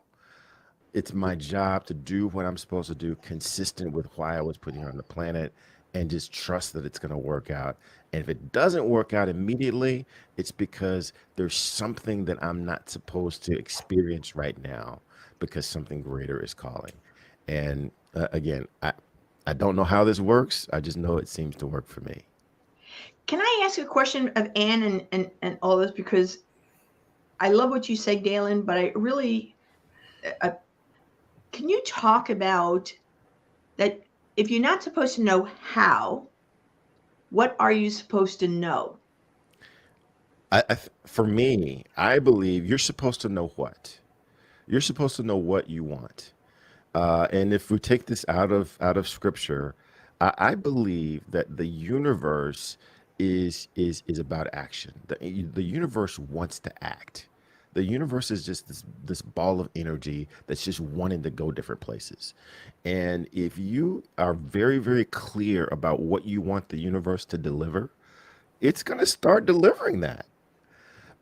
It's my job to do what I'm supposed to do, consistent with why I was put here on the planet, and just trust that it's going to work out. And if it doesn't work out immediately, it's because there's something that I'm not supposed to experience right now because something greater is calling. And again, I don't know how this works. I just know it seems to work for me. Can I ask a question of Anne and all this? Because I love what you say, Galen, but I really, can you talk about that? If you're not supposed to know how, what are you supposed to know? For me, I believe you're supposed to know what. You're supposed to know what you want. And if we take this out of scripture, I believe that the universe is about action. The universe wants to act. The universe is just this ball of energy that's just wanting to go different places. And if you are very, very clear about what you want the universe to deliver, it's going to start delivering that.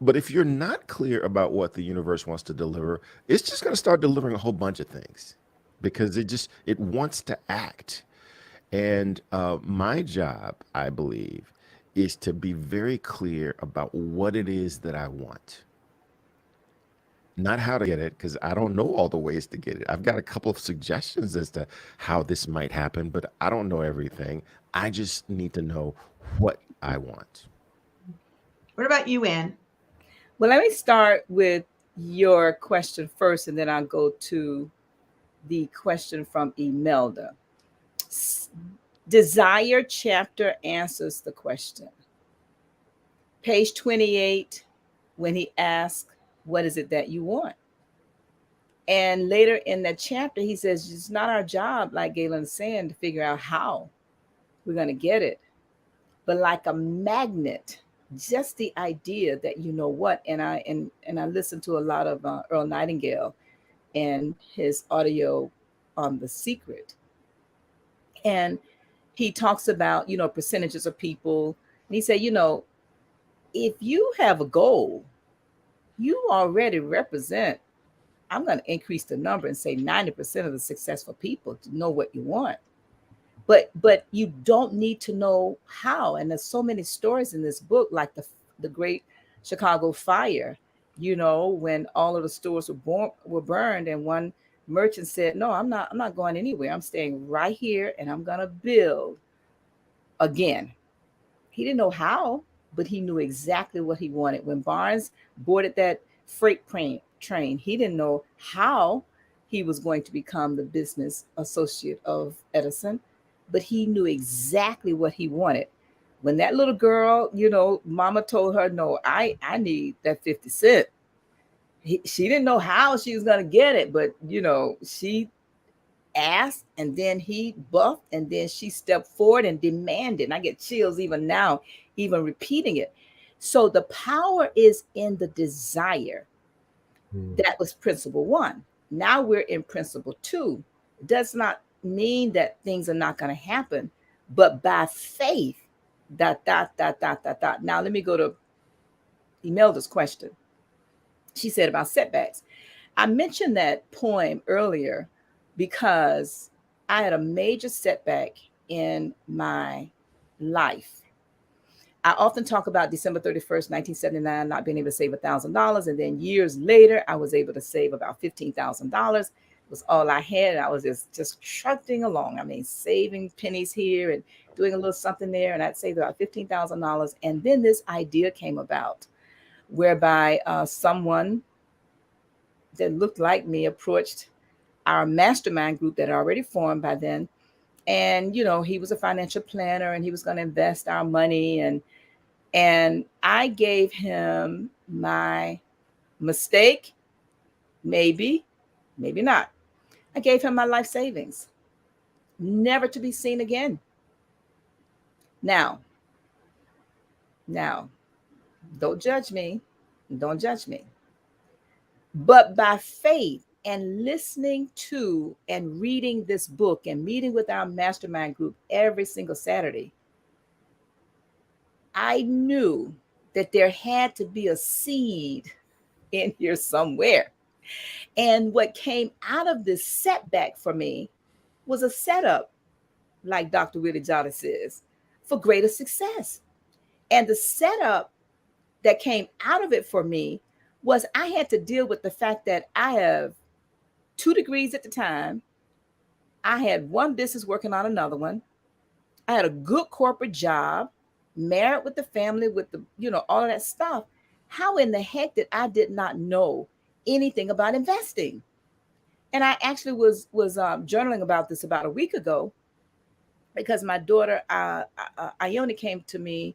But if you're not clear about what the universe wants to deliver, it's just going to start delivering a whole bunch of things because it wants to act. And my job, I believe, is to be very clear about what it is that I want, not how to get it, because I don't know all the ways to get it. I've got a couple of suggestions as to how this might happen, but I don't know everything. I just need to know what I want. What about you, Anne? Well, let me start with your question first, and then I'll go to the question from Imelda. Desire chapter answers the question. Page 28, when he asks, what is it that you want? And later in that chapter, he says, it's not our job, like Galen's saying, to figure out how we're going to get it. But like a magnet, just the idea that you know what. And I listened to a lot of Earl Nightingale and his audio on The Secret. And he talks about, percentages of people. And he said, if you have a goal, you already represent, I'm going to increase the number and say 90% of the successful people to know what you want. But you don't need to know how. And there's so many stories in this book, like the Great Chicago Fire, when all of the stores were burned, and one merchant said, no, I'm not going anywhere. I'm staying right here, and I'm going to build again. He didn't know how, but he knew exactly what he wanted. When Barnes boarded that freight train, he didn't know how he was going to become the business associate of Edison, but he knew exactly what he wanted. When that little girl, mama told her, no, I need that 50 cent. She didn't know how she was going to get it, but, she asked, and then he buffed, and then she stepped forward and demanded. And I get chills even now, even repeating it. So the power is in the desire. That was principle 1. Now we're in principle 2. It does not mean that things are not going to happen, but by faith, ... Now let me go to Imelda's question. She said about setbacks. I mentioned that poem earlier because I had a major setback in my life. I often talk about December 31st, 1979, not being able to save $1,000. And then years later, I was able to save about $15,000. It was all I had. I was just trudging along. I mean, saving pennies here and doing a little something there. And I'd saved about $15,000. And then this idea came about whereby someone that looked like me approached our mastermind group that had already formed by then. And, he was a financial planner and he was going to invest our money. And I gave him my mistake, maybe not. I gave him my life savings, never to be seen again. Now, don't judge me. Don't judge me. But by faith and listening to and reading this book and meeting with our mastermind group every single Saturday, I knew that there had to be a seed in here somewhere. And what came out of this setback for me was a setup, like Dr. Willie Johnson says, for greater success. And the setup that came out of it for me was I had to deal with the fact that I have 2 degrees at the time. I had one business working on another one. I had a good corporate job, married with the family, with the, all of that stuff. How in the heck did not know anything about investing? And I actually was journaling about this about a week ago, because my daughter Ione came to me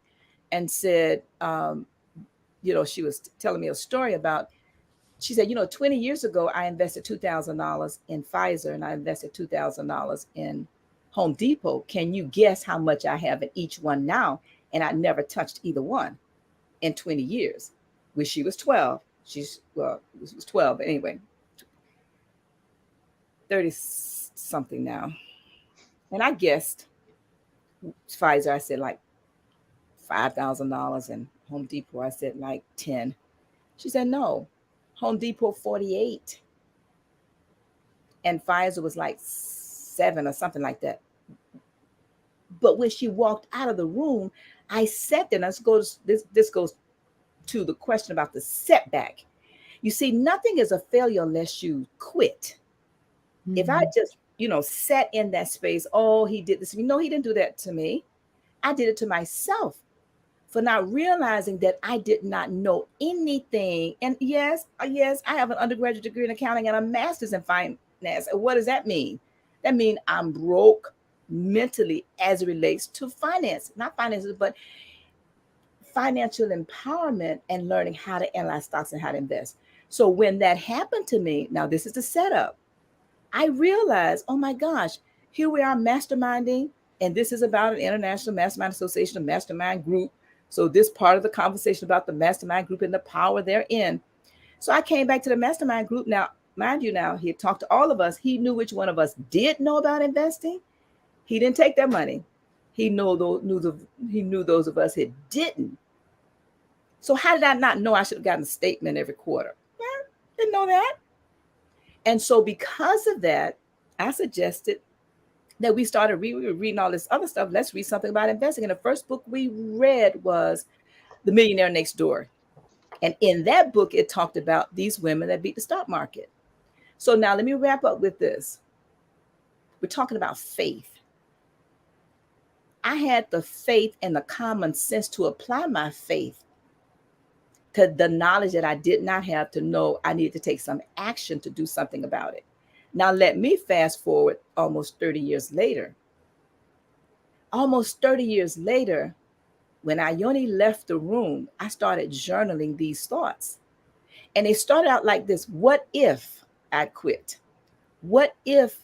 and said, she was telling me a story about. She said, 20 years ago, I invested $2,000 in Pfizer and I invested $2,000 in Home Depot. Can you guess how much I have in each one now? And I never touched either one in 20 years. When she was 12, she was 12 anyway, 30 something now. And I guessed Pfizer, I said like $5,000, and Home Depot, I said like 10. She said, no, Home Depot 48. And Pfizer was like 7 or something like that. But when she walked out of the room, I sat there. This goes to the question about the setback. You see, nothing is a failure unless you quit. Mm-hmm. If I just, sat in that space, oh, he did this. No, he didn't do that to me. I did it to myself for not realizing that I did not know anything. And yes, I have an undergraduate degree in accounting and a master's in finance. What does that mean? That means I'm broke mentally as it relates to finance, not finances, but financial empowerment and learning how to analyze stocks and how to invest. So when that happened to me, now this is the setup. I realized, oh my gosh, here we are masterminding, and this is about an international mastermind association, a mastermind group. So this part of the conversation about the mastermind group and the power therein. So I came back to the mastermind group. Now, mind you, he had talked to all of us. He knew which one of us did know about investing. He didn't take their money. He knew those of us who didn't. So how did I not know I should have gotten a statement every quarter? Well, didn't know that. And so because of that, I suggested that we started reading all this other stuff. Let's read something about investing. And the first book we read was The Millionaire Next Door. And in that book, it talked about these women that beat the stock market. So now let me wrap up with this. We're talking about faith. I had the faith and the common sense to apply my faith to the knowledge that I did not have to know I needed to take some action to do something about it. Now, let me fast forward almost 30 years later. Almost 30 years later, when Ione left the room, I started journaling these thoughts. And they started out like this. What if I quit? What if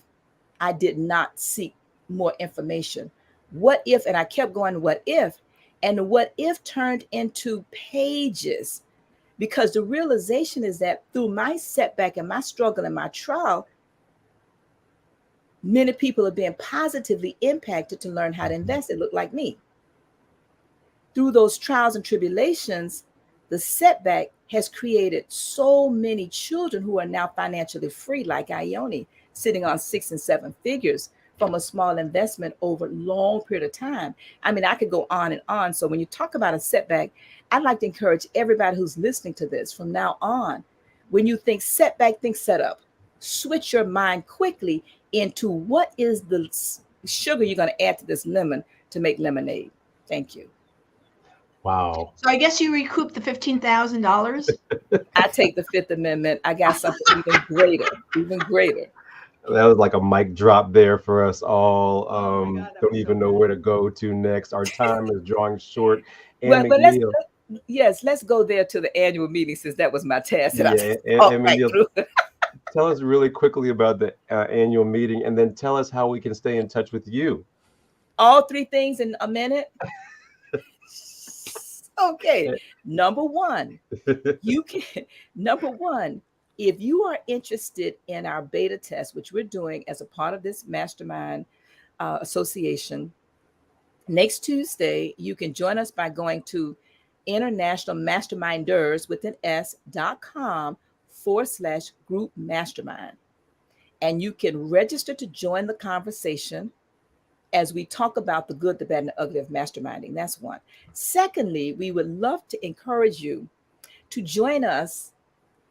I did not seek more information? What if, and I kept going, what if? And the what if turned into pages, because the realization is that through my setback and my struggle and my trial, many people are being positively impacted to learn how to invest. It looked like me. Through those trials and tribulations, the setback has created so many children who are now financially free, like Ione, sitting on 6 and 7 figures from a small investment over a long period of time. I mean, I could go on and on. So when you talk about a setback, I'd like to encourage everybody who's listening to this from now on, when you think setback, think setup. Switch your mind quickly into what is the sugar you're going to add to this lemon to make lemonade. Thank you. Wow. So I guess you recouped the $15,000. I take the Fifth Amendment. I got something even greater. That was like a mic drop there for us all. Don't even know where to go to next. Our time is drawing short. But let's go there to the annual meeting, since that was my task. Tell us really quickly about the annual meeting, and then tell us how we can stay in touch with you. All 3 things in a minute. Okay. Number one, if you are interested in our beta test, which we're doing as a part of this MasterMind association, Next Tuesday, you can join us by going to International Masterminders with an S.com/group mastermind. And you can register to join the conversation as we talk about the good, the bad, and the ugly of masterminding. That's one. Secondly, we would love to encourage you to join us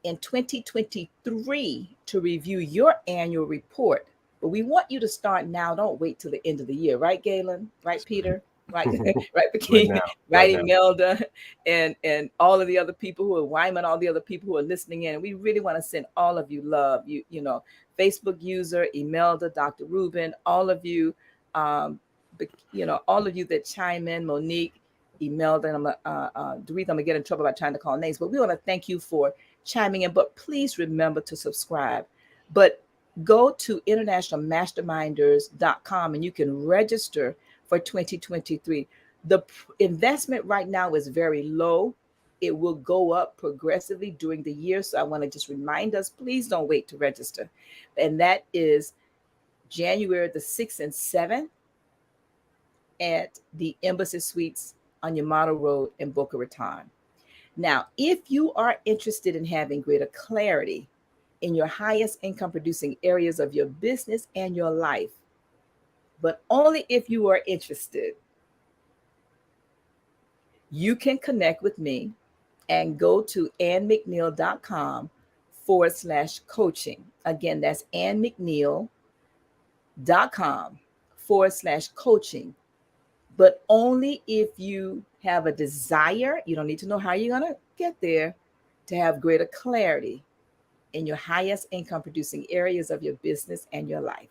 in 2023 to review your annual report. But we want you to start now. Don't wait till the end of the year, right, Galen? Right, Peter? Right, right, Right now, right, right now. Imelda, and all of the other people who are Wyman, all the other people who are listening in. And we really want to send all of you love. You know, Facebook user, Imelda, Dr. Rubin, all of you, all of you that chime in, Monique, Imelda, and the reason I'm gonna get in trouble about trying to call names, but we want to thank you for chiming in. But please remember to subscribe. But go to internationalmasterminders.com and you can register for 2023. The investment right now is very low. It will go up progressively during the year. So I want to just remind us, please don't wait to register. And that is January the 6th and 7th at the Embassy Suites on Yamato Road in Boca Raton. Now, if you are interested in having greater clarity in your highest income producing areas of your business and your life, but only if you are interested, you can connect with me and go to annmcneil.com/coaching. Again, that's annmcneil.com/coaching. But only if you have a desire, you don't need to know how you're going to get there, to have greater clarity in your highest income producing areas of your business and your life.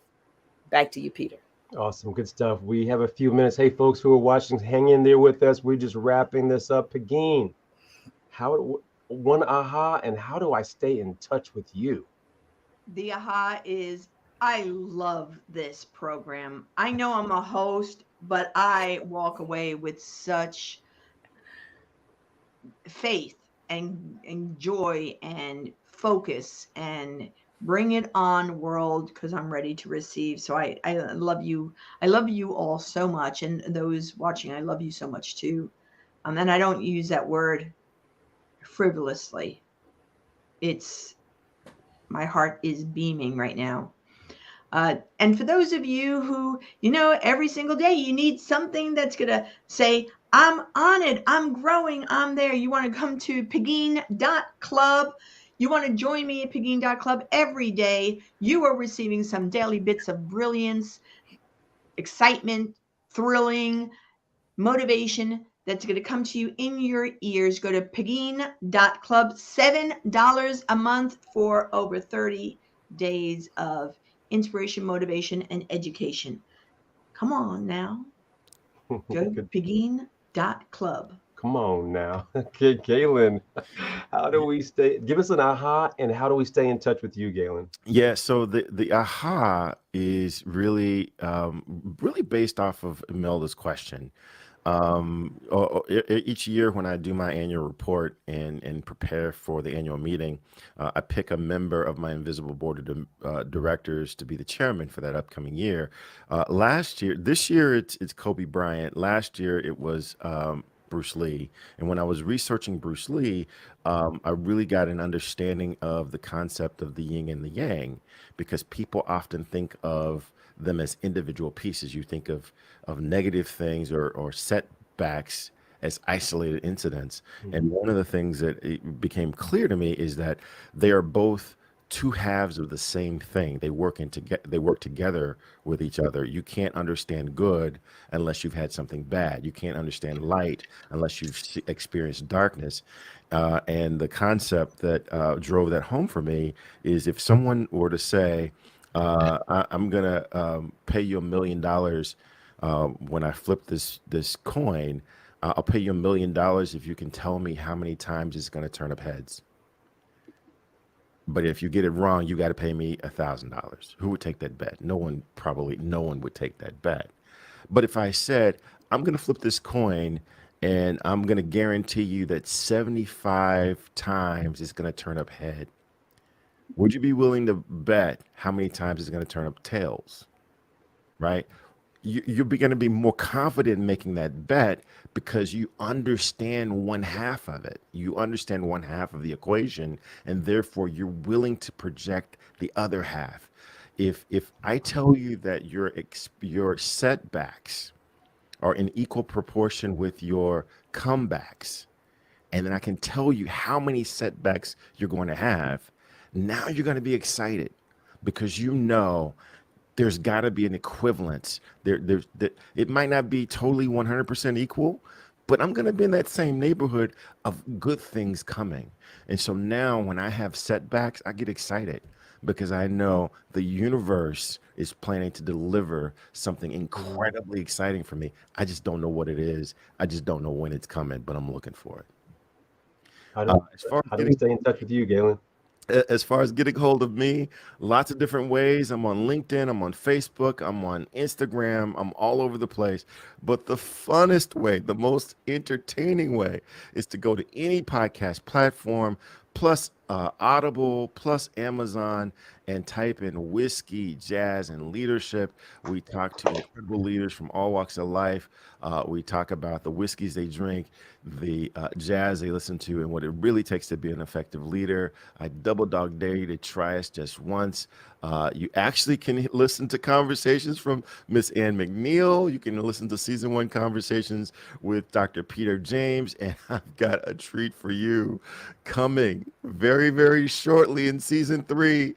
Back to you, Peter. Awesome, good stuff. We have a few minutes. Hey, folks who are watching, hang in there with us. We're just wrapping this up. Pegeen, one aha, and how do I stay in touch with you? The aha is I love this program. I know I'm a host, but I walk away with such faith and joy and focus and bring it on, world, because I'm ready to receive. So I love you. I love you all so much. And those watching, I love you so much too. And I don't use that word frivolously. It's my heart is beaming right now. And for those of you who, every single day you need something that's going to say, I'm on it, I'm growing, I'm there. You want to come to Pegeen.club. You want to join me at Pegeen.club every day. You are receiving some daily bits of brilliance, excitement, thrilling, motivation that's going to come to you in your ears. Go to Pegeen.club, $7 a month for over 30 days of inspiration, motivation, and education. Come on now. Go to Pegeen.club. Come on now. Okay, Galen, how do we give us an aha, and how do we stay in touch with you, Galen? Yeah, so the aha is really really based off of Imelda's question. Each year when I do my annual report and prepare for the annual meeting, I pick a member of my invisible board of directors to be the chairman for that upcoming year. This year it's Kobe Bryant. Last year it was Bruce Lee. And when I was researching Bruce Lee, I really got an understanding of the concept of the yin and the yang, because people often think of them as individual pieces. You think of negative things or setbacks as isolated incidents. And one of the things that it became clear to me is that they are both two halves of the same thing. They work together with each other. You can't understand good unless you've had something bad. You can't understand light unless you've experienced darkness. And the concept that drove that home for me is, if someone were to say, I'm gonna pay you $1 million when I flip this coin. I'll pay you $1 million if you can tell me how many times it's going to turn up heads. But if you get it wrong, you got to pay me $1,000. Who would take that bet? No one would take that bet. But if I said, I'm going to flip this coin and I'm going to guarantee you that 75 times it's going to turn up head, would you be willing to bet how many times it's going to turn up tails? Right? you're going to be more confident in making that bet because you understand one half of it. You understand one half of the equation, and therefore you're willing to project the other half. If I tell you that your setbacks are in equal proportion with your comebacks, and then I can tell you how many setbacks you're going to have, now you're going to be excited because you know there's got to be an equivalence. It might not be totally 100% equal, but I'm going to be in that same neighborhood of good things coming. And so now when I have setbacks, I get excited because I know the universe is planning to deliver something incredibly exciting for me. I just don't know what it is. I just don't know when it's coming, but I'm looking for it. How do, As far as how do we stay in touch with you, Galen? as far as getting hold of me, lots of different ways. I'm on LinkedIn, I'm on Facebook, I'm on Instagram, I'm all over the place. But the funnest way, the most entertaining way is to go to any podcast platform, plus Audible, plus Amazon, and type in whiskey, jazz, and leadership. We talk to incredible leaders from all walks of life. We talk about the whiskeys they drink, the jazz they listen to, and what it really takes to be an effective leader. I double dog dare you to try us just once. You actually can listen to conversations from Miss Ann McNeil. You can listen to season 1 conversations with Dr. Peter James. And I've got a treat for you coming very, very shortly in season 3,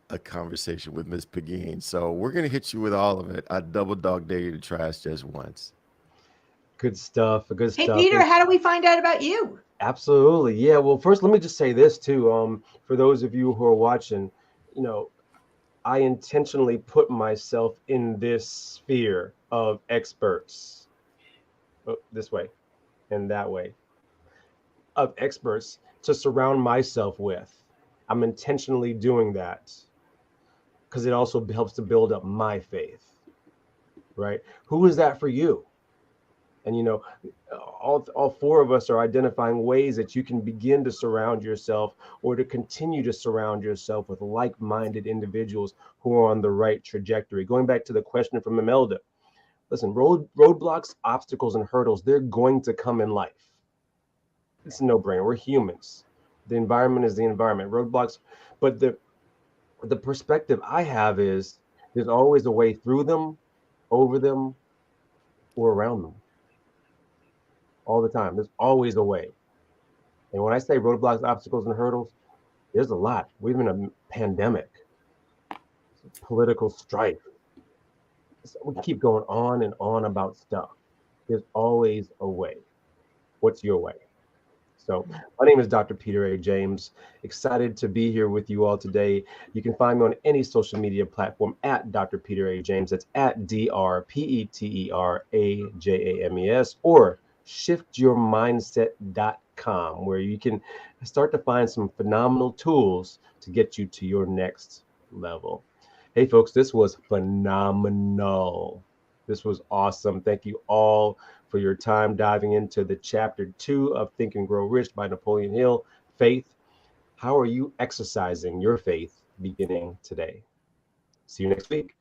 a conversation with Miss Pegeen. So we're going to hit you with all of it. I double dog dare you to try us just once. Good stuff. Good Hey, stuff. Peter, how do we find out about you? Absolutely. Yeah. Well, first, let me just say this too. For those of you who are watching, you know, I intentionally put myself in this sphere of experts, this way and that way, of experts to surround myself with. I'm intentionally doing that because it also helps to build up my faith, right? Who is that for you? And all 4 of us are identifying ways that you can begin to surround yourself or to continue to surround yourself with like-minded individuals who are on the right trajectory. Going back to the question from Imelda, listen, roadblocks, obstacles, and hurdles, they're going to come in life. It's a no-brainer. We're humans. The environment is the environment. Roadblocks, but the perspective I have is there's always a way through them, over them, or around them. All the time. There's always a way. And when I say roadblocks, obstacles, and hurdles, there's a lot. We're in a pandemic, political strife. We keep going on and on about stuff. There's always a way. What's your way? So my name is Dr. Peter A. James. Excited to be here with you all today. You can find me on any social media platform at Dr. Peter A. James. That's at DrPeterAJames or shiftyourmindset.com, where you can start to find some phenomenal tools to get you to your next level. Hey, folks, this was phenomenal. This was awesome. Thank you all for your time diving into the chapter 2 of Think and Grow Rich by Napoleon Hill, Faith. How are you exercising your faith beginning today? See you next week.